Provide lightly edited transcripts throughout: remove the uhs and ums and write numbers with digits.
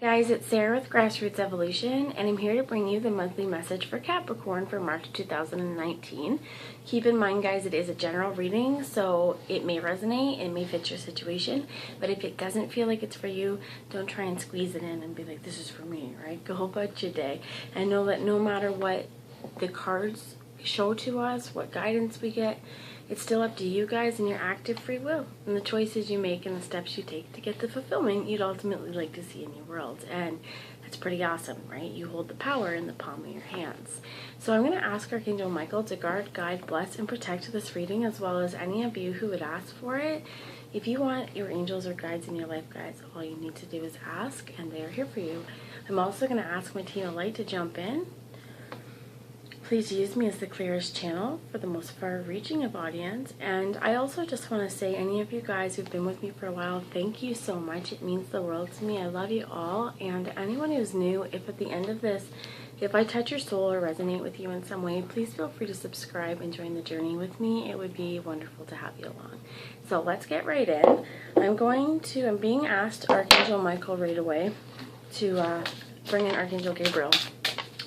Guys, it's Sarah with Grassroots Evolution, and I'm here to bring you the monthly message for Capricorn for March 2019. Keep in mind, guys, it is a general reading, so it may resonate, it may fit your situation, but if it doesn't feel like it's for you, don't try and squeeze it in and be like, this is for me, right? Go about your day, and know that no matter what the cards show to us, what guidance we get, it's still up to you guys and your active free will and the choices you make and the steps you take to get the fulfillment you'd ultimately like to see in your world. And that's pretty awesome, right? You hold the power in the palm of your hands. So I'm going to ask Archangel Michael to guard, guide, bless, and protect this reading, as well as any of you who would ask for it. If you want your angels or guides in your life, guys, all you need to do is ask, and they are here for you. I'm also going to ask my team of light to jump in. Please use me as the clearest channel for the most far-reaching of audience. And I also just want to say, any of you guys who've been with me for a while, thank you so much. It means the world to me. I love you all. And anyone who's new, if at the end of this, if I touch your soul or resonate with you in some way, please feel free to subscribe and join the journey with me. It would be wonderful to have you along. So let's get right in. I'm being asked Archangel Michael right away to bring in Archangel Gabriel.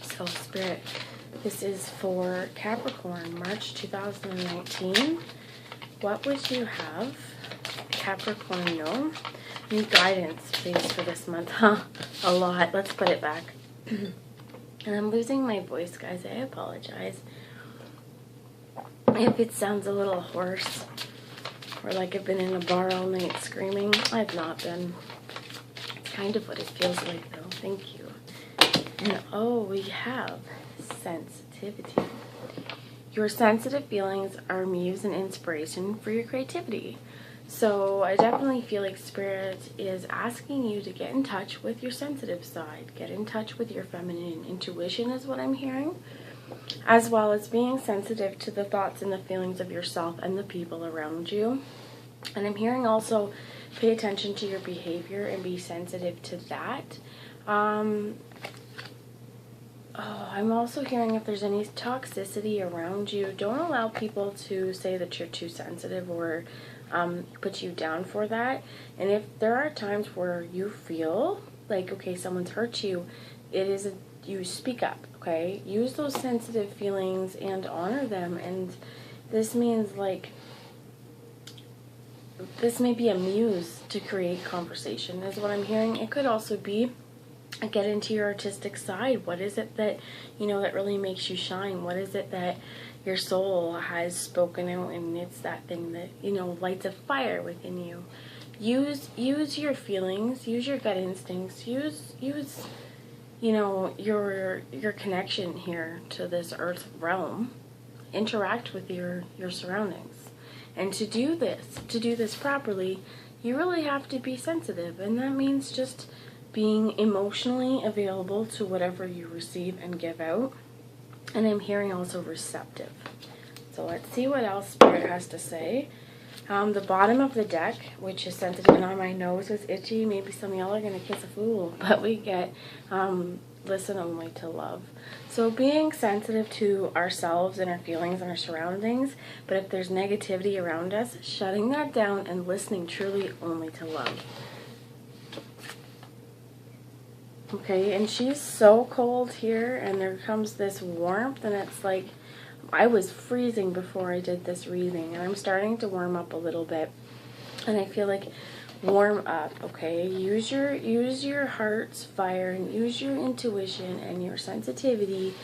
So Spirit, this is for Capricorn, March 2019. What would you have Capricorn know? Need guidance, please, for this month. A lot. Let's put it back. And I'm losing my voice, guys. I apologize if it sounds a little hoarse or like I've been in a bar all night screaming. I've not been. It's kind of what it feels like, though. Thank you. And we have sensitivity. Your sensitive feelings are muse and inspiration for your creativity. So I definitely feel like Spirit is asking you to get in touch with your sensitive side. Get in touch with your feminine intuition is what I'm hearing, as well as being sensitive to the thoughts and the feelings of yourself and the people around you. And I'm hearing also pay attention to your behavior and be sensitive to that. I'm also hearing if there's any toxicity around you, don't allow people to say that you're too sensitive or put you down for that. And if there are times where you feel like, okay, someone's hurt you, you speak up, okay? Use those sensitive feelings and honor them. And this means, like, this may be a muse to create conversation is what I'm hearing. It could also be get into your artistic side. What is it that, that really makes you shine? What is it that your soul has spoken out, and it's that thing that, lights a fire within you? Use your feelings, use your gut instincts, use your connection here to this earth realm. Interact with your surroundings. And to do this properly, you really have to be sensitive, and that means just being emotionally available to whatever you receive and give out. And I'm hearing also receptive. So let's see what else Spirit has to say. The bottom of the deck, which is sensitive, and my nose is itchy. Maybe some of y'all are going to kiss a fool. But we get listen only to love. So being sensitive to ourselves and our feelings and our surroundings. But if there's negativity around us, shutting that down and listening truly only to love. Okay, and she's so cold here, and there comes this warmth, and it's like I was freezing before I did this reading, and I'm starting to warm up a little bit. And I feel like warm up, okay? Use your heart's fire, and use your intuition and your sensitivity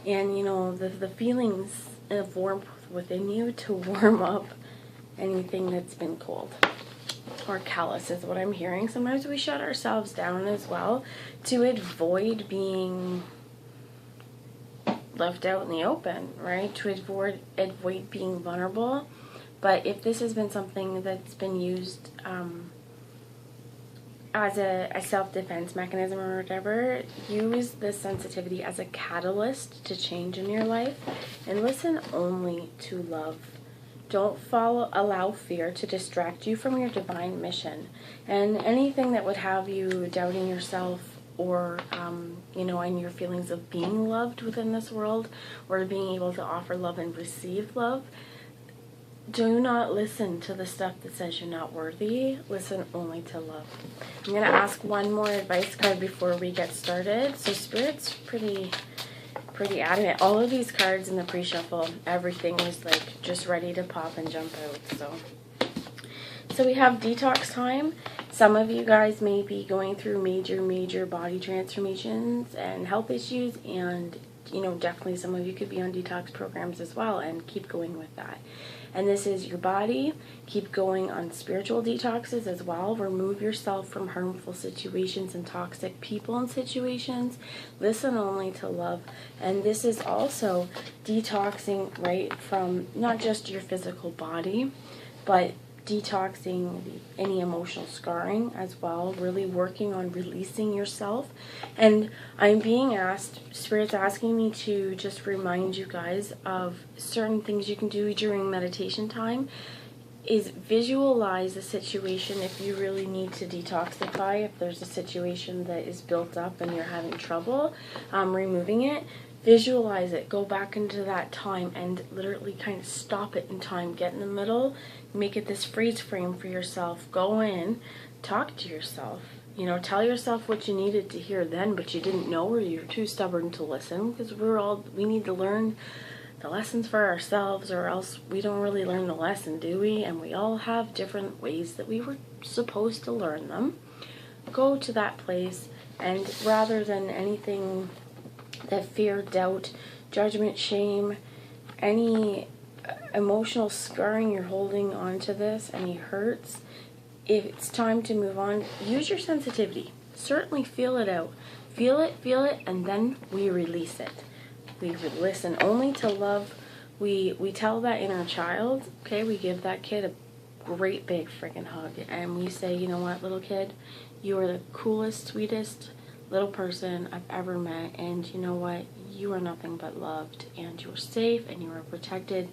and the feelings of warmth within you to warm up anything that's been cold. Or callous is what I'm hearing. Sometimes we shut ourselves down as well to avoid being left out in the open, right? To avoid being vulnerable. But if this has been something that's been used as a self-defense mechanism or whatever, use this sensitivity as a catalyst to change in your life, and listen only to love. Don't allow fear to distract you from your divine mission. And anything that would have you doubting yourself or, and your feelings of being loved within this world, or being able to offer love and receive love, do not listen to the stuff that says you're not worthy. Listen only to love. I'm going to ask one more advice card before we get started. So Spirit's pretty adamant. All of these cards in the pre-shuffle, everything was like just ready to pop and jump out. So we have detox time. Some of you guys may be going through major body transformations and health issues, and definitely some of you could be on detox programs as well, and keep going with that. And this is your body. Keep going on spiritual detoxes as well. Remove yourself from harmful situations and toxic people and situations. Listen only to love. And this is also detoxing, right, from not just your physical body, but detoxing any emotional scarring as well, really working on releasing yourself. And I'm being asked, Spirit's asking me to just remind you guys of certain things you can do during meditation time, is visualize a situation if you really need to detoxify, if there's a situation that is built up and you're having trouble removing it. Visualize it, go back into that time and literally kind of stop it in time, get in the middle, make it this freeze frame for yourself, go in, talk to yourself, tell yourself what you needed to hear then, but you didn't know, or you're too stubborn to listen, because we need to learn the lessons for ourselves, or else we don't really learn the lesson, do we? And we all have different ways that we were supposed to learn them. Go to that place, and rather than anything that fear, doubt, judgment, shame, any emotional scarring you're holding onto this, any hurts, if it's time to move on, use your sensitivity. Certainly feel it out. Feel it, and then we release it. We listen only to love. We tell that inner child, okay, we give that kid a great big freaking hug, and we say, you know what, little kid, you are the coolest, sweetest little person I've ever met, and you know what, you are nothing but loved, and you're safe, and you are protected,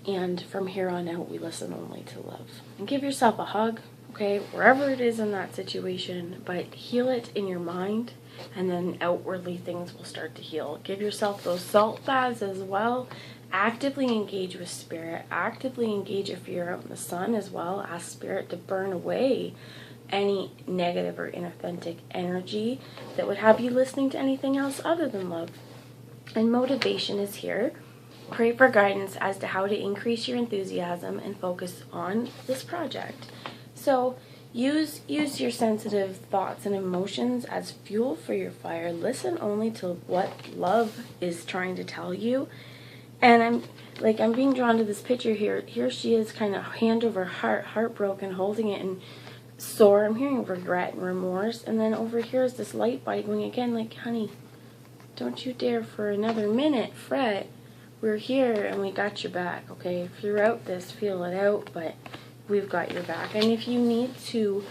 and from here on out we listen only to love. And give yourself a hug, okay, wherever it is in that situation, but heal it in your mind, and then outwardly things will start to heal. Give yourself those salt baths as well. Actively engage with Spirit, actively engage if you're out in the sun as well. Ask Spirit to burn away any negative or inauthentic energy that would have you listening to anything else other than love. And motivation is here. Pray for guidance as to how to increase your enthusiasm and focus on this project. So use your sensitive thoughts and emotions as fuel for your fire. Listen only to what love is trying to tell you. And I'm being drawn to this picture here. Here she is, kind of hand over heart, heartbroken, holding it, and sore. I'm hearing regret and remorse. And then over here is this light body going again, like, honey, don't you dare for another minute fret. We're here and we got your back, okay? Throughout this, feel it out, but we've got your back. And if you need to,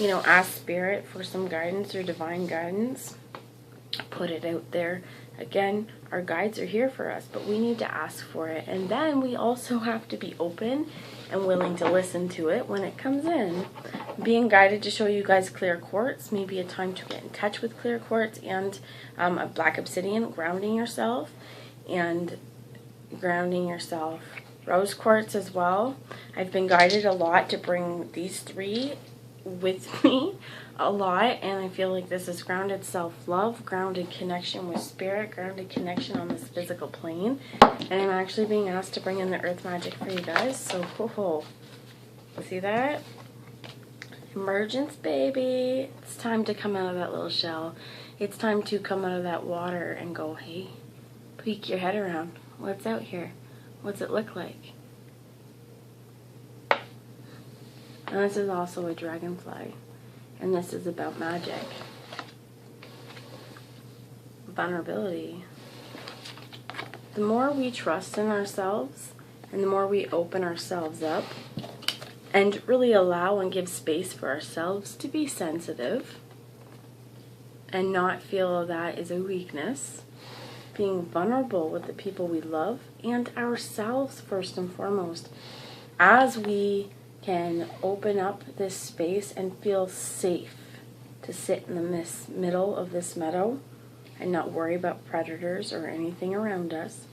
ask Spirit for some guidance or divine guidance, put it out there. Again, our guides are here for us, but we need to ask for it. And then we also have to be open and willing to listen to it when it comes in. Being guided to show you guys clear quartz, maybe a time to get in touch with clear quartz and a black obsidian, grounding yourself. Rose quartz as well. I've been guided a lot to bring these three with me a lot, and I feel like this is grounded self-love, grounded connection with Spirit, grounded connection on this physical plane. And I'm actually being asked to bring in the earth magic for you guys, so see that? Emergence, baby. It's time to come out of that little shell. It's time to come out of that water and go, hey, peek your head around. What's out here? What's it look like? And this is also a dragonfly. And this is about magic. Vulnerability. The more we trust in ourselves, and the more we open ourselves up, and really allow and give space for ourselves to be sensitive, and not feel that is a weakness, being vulnerable with the people we love, and ourselves first and foremost, as we can open up this space and feel safe to sit in the middle of this meadow and not worry about predators or anything around us,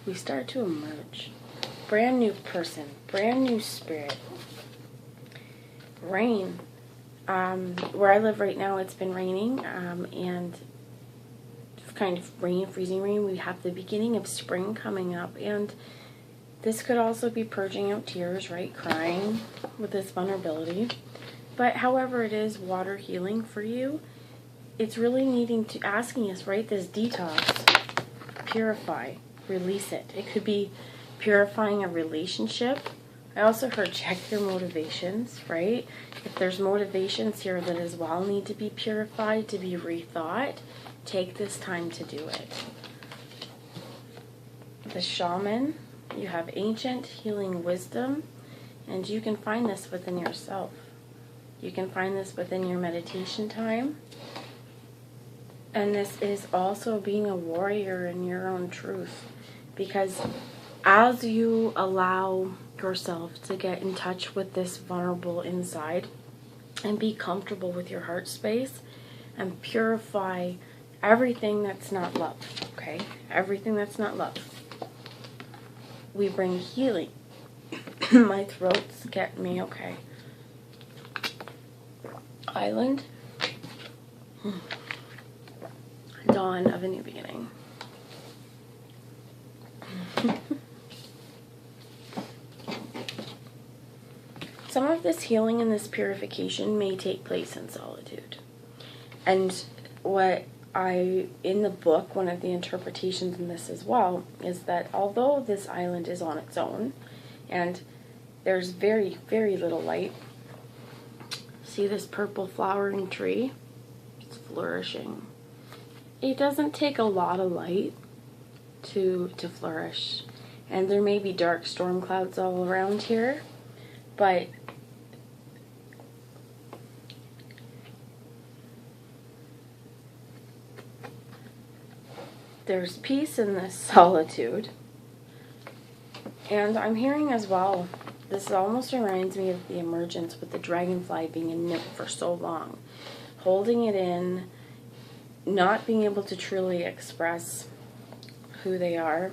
we start to emerge. Brand new person, brand new spirit. Rain. Where I live right now, it's been raining, and kind of rain, freezing rain. We have the beginning of spring coming up, and this could also be purging out tears, right? Crying with this vulnerability. But however it is, water healing for you, it's really needing to, asking us, right? This detox, purify, release it. It could be purifying a relationship. I also heard check your motivations, right? If there's motivations here that as well need to be purified, to be rethought, take this time to do it. The shaman, you have ancient healing wisdom, and you can find this within yourself. You can find this within your meditation time. And this is also being a warrior in your own truth. Because as you allow yourself to get in touch with this vulnerable inside and be comfortable with your heart space and purify everything that's not love, okay? Everything that's not love. We bring healing. My throat's getting me okay. Island. Dawn of a new beginning. Some of this healing and this purification may take place in solitude. And in the book, one of the interpretations in this as well, is that although this island is on its own, and there's very, very little light, see this purple flowering tree? It's flourishing. It doesn't take a lot of light to flourish. And there may be dark storm clouds all around here, but there's peace in this solitude. And I'm hearing as well, this almost reminds me of the emergence with the dragonfly being in nymph for so long. Holding it in, not being able to truly express who they are.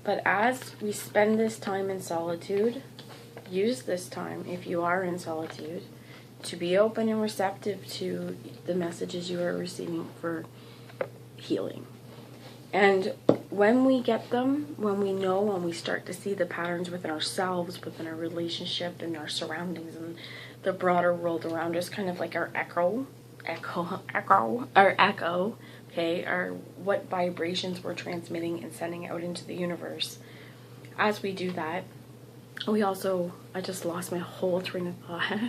But as we spend this time in solitude, use this time, if you are in solitude, to be open and receptive to the messages you are receiving for healing. And when we get them, when we start to see the patterns within ourselves, within our relationship and our surroundings and the broader world around us, kind of like our echo, okay, our what vibrations we're transmitting and sending out into the universe. As we do that, I just lost my whole train of thought.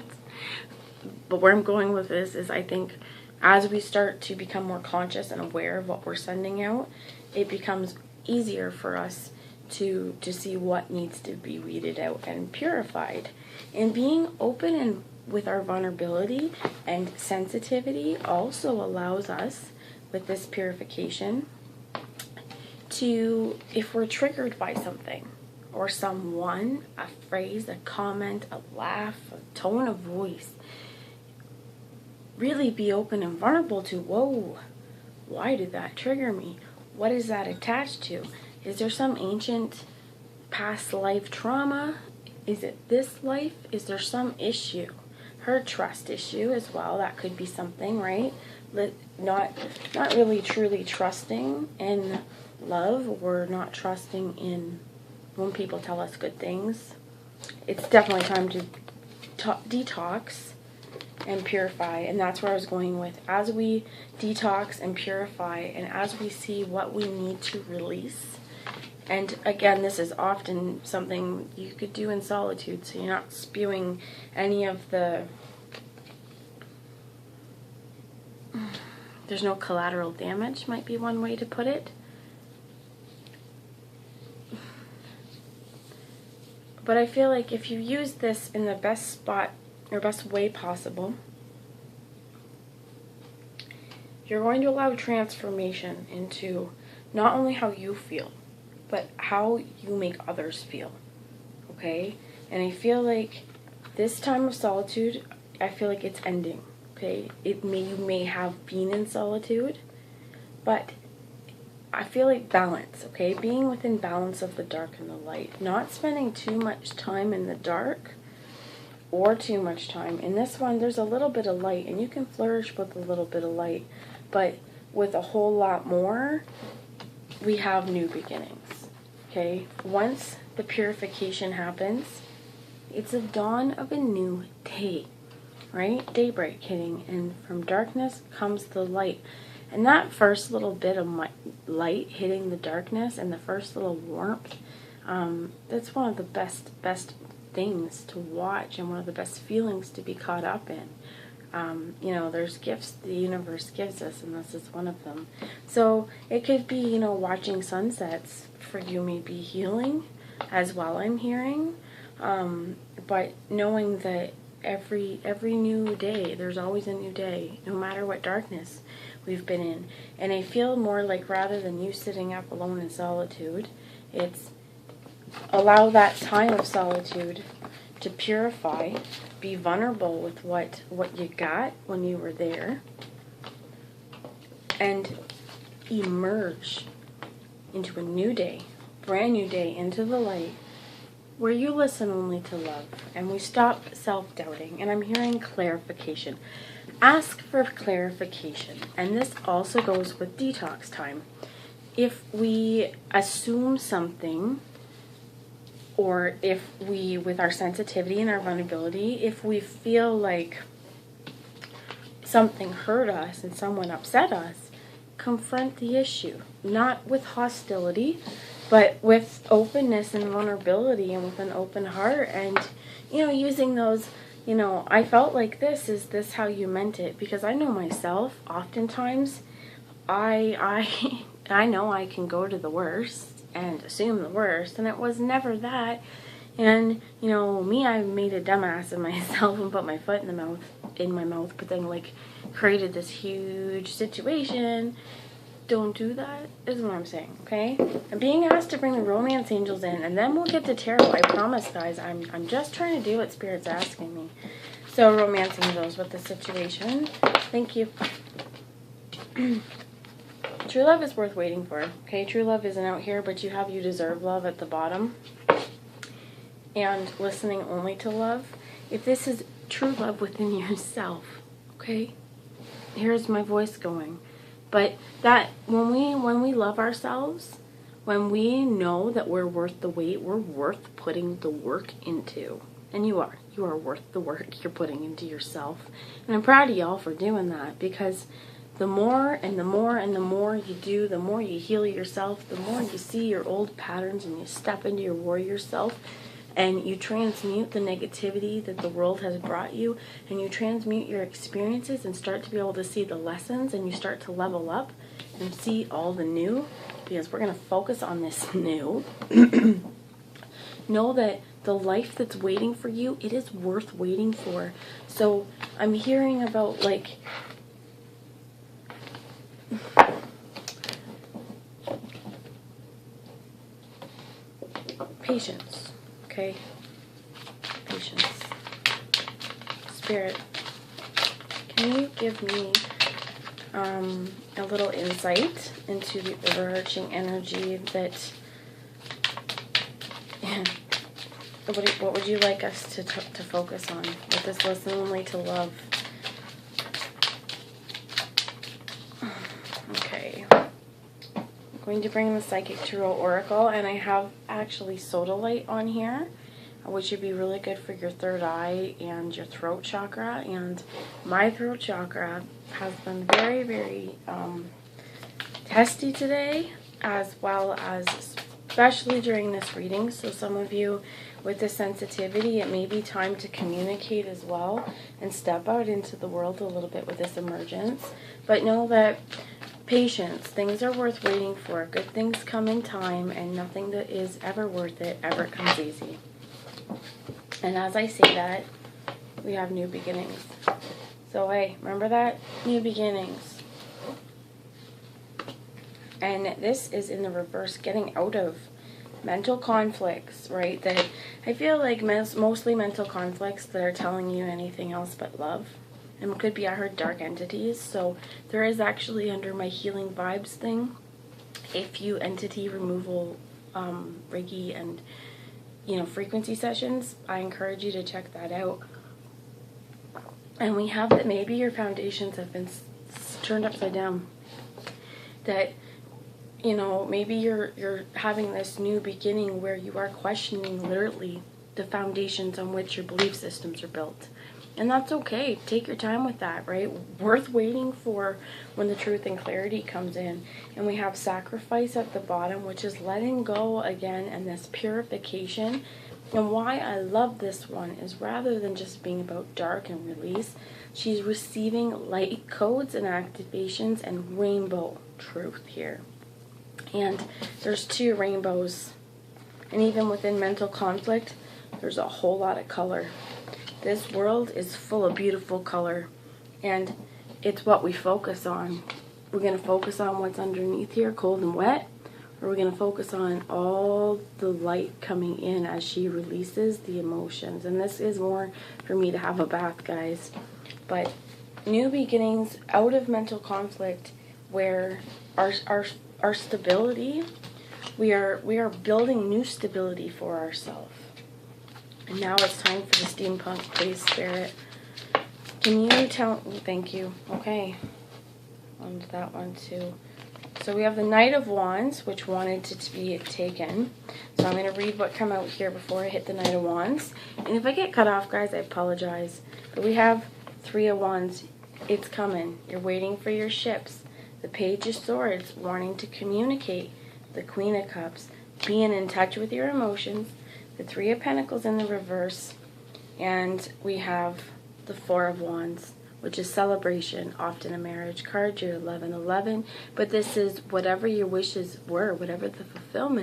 But where I'm going with this is, I think as we start to become more conscious and aware of what we're sending out, it becomes easier for us to see what needs to be weeded out and purified. And being open and with our vulnerability and sensitivity also allows us, with this purification, to, if we're triggered by something or someone, a phrase, a comment, a laugh, a tone of voice, really be open and vulnerable to, whoa, why did that trigger me? What is that attached to? Is there some ancient past life trauma? Is it this life? Is there some issue? Her trust issue as well, that could be something, right? Not really truly trusting in love, or not trusting in when people tell us good things. It's definitely time to detox and purify, and that's where I was going with. As we detox and purify, and as we see what we need to release, and again, this is often something you could do in solitude, so you're not spewing any of the, there's no collateral damage, might be one way to put it. But I feel like if you use this in the best spot or best way possible, you're going to allow transformation into not only how you feel, but how you make others feel, okay? And I feel like this time of solitude, I feel like it's ending, okay? You may have been in solitude, but I feel like balance, okay? Being within balance of the dark and the light. Not spending too much time in the dark or too much time. In this one, there's a little bit of light, and you can flourish with a little bit of light. But with a whole lot more, we have new beginnings, okay? Once the purification happens, it's a dawn of a new day, right? Daybreak hitting, and from darkness comes the light. And that first little bit of light hitting the darkness and the first little warmth, that's one of the best things to watch and one of the best feelings to be caught up in. You know, there's gifts the universe gives us, and this is one of them. So it could be, you know, watching sunsets for you may be healing as well, I'm hearing. But knowing that every new day, there's always a new day, no matter what darkness we've been in. And I feel more like, rather than you sitting up alone in solitude, it's allow that time of solitude to purify, be vulnerable with what you got when you were there, and emerge into a new day, brand new day, into the light, where you listen only to love, and we stop self-doubting. And I'm hearing clarification. Ask for clarification, and this also goes with detox time. If we assume something, or if we, with our sensitivity and our vulnerability, if we feel like something hurt us and someone upset us, confront the issue. Not with hostility, but with openness and vulnerability, and with an open heart, and, you know, using those, you know, I felt like this, is this how you meant it? Because I know myself, oftentimes, I know I can go to the worst and assume the worst, and it was never that. And, you know, me, I made a dumbass of myself and put my foot in my mouth, but then, like, created this huge situation. Don't do that, is what I'm saying, okay? I'm being asked to bring the romance angels in, and then we'll get to tarot. I promise, guys. I'm just trying to do what Spirit's asking me. So, romance angels with the situation. Thank you. True love is worth waiting for, okay? True love isn't out here, but you have you deserve love at the bottom. And listening only to love. If this is true love within yourself, okay? Here's my voice going. But that, when we love ourselves, when we know that we're worth the wait, we're worth putting the work into. And you are worth the work you're putting into yourself. And I'm proud of y'all for doing that, because the more and the more and the more you do, the more you heal yourself, the more you see your old patterns and you step into your warrior self, and you transmute the negativity that the world has brought you, and you transmute your experiences and start to be able to see the lessons, and you start to level up and see all the new, because we're going to focus on this new. Know that the life that's waiting for you, it is worth waiting for. So I'm hearing about, like, patience. Okay, patience. Spirit, can you give me a little insight into the overarching energy that, what would you like us to focus on with this listen only to love? Okay. Going to bring the Psychic Tarot Oracle, and I have actually sodalite on here, which would be really good for your third eye and your throat chakra. And my throat chakra has been very, very testy today, as well as especially during this reading. So some of you with the sensitivity, it may be time to communicate as well and step out into the world a little bit with this emergence. But know that patience, things are worth waiting for. Good things come in time, and nothing that is ever worth it ever comes easy. And as I say that, we have new beginnings. So hey, remember that? New beginnings. And this is in the reverse, getting out of mental conflicts, right? That I feel like mostly mental conflicts that are telling you anything else but love. And it could be, I heard dark entities, so there is actually, under my healing vibes thing, a few entity removal Reiki and frequency sessions. I encourage you to check that out. And we have that maybe your foundations have been turned upside down. That maybe you're having this new beginning where you are questioning literally the foundations on which your belief systems are built. And that's okay. Take your time with that, right? Worth waiting for when the truth and clarity comes in. And we have sacrifice at the bottom, which is letting go again, and this purification. And why I love this one is rather than just being about dark and release, she's receiving light codes and activations and rainbow truth here. And there's 2 rainbows. And even within mental conflict, there's a whole lot of color. This world is full of beautiful color, and it's what we focus on. We're going to focus on what's underneath here, cold and wet, or we're going to focus on all the light coming in as she releases the emotions. And this is more for me to have a bath, guys. But new beginnings out of mental conflict, where our stability, we are building new stability for ourselves. And now it's time for the steampunk, please, Spirit. Can you tell... Thank you. Okay. On to that one, too. So we have the Knight of Wands, which wanted to be taken. So I'm going to read what come out here before I hit the Knight of Wands. And if I get cut off, guys, I apologize. But we have 3 of Wands. It's coming. You're waiting for your ships. The Page of Swords, wanting to communicate. The Queen of Cups, being in touch with your emotions. The 3 of Pentacles in the reverse, and we have the 4 of Wands, which is celebration, often a marriage card, your 1111, but this is whatever your wishes were, whatever the fulfillment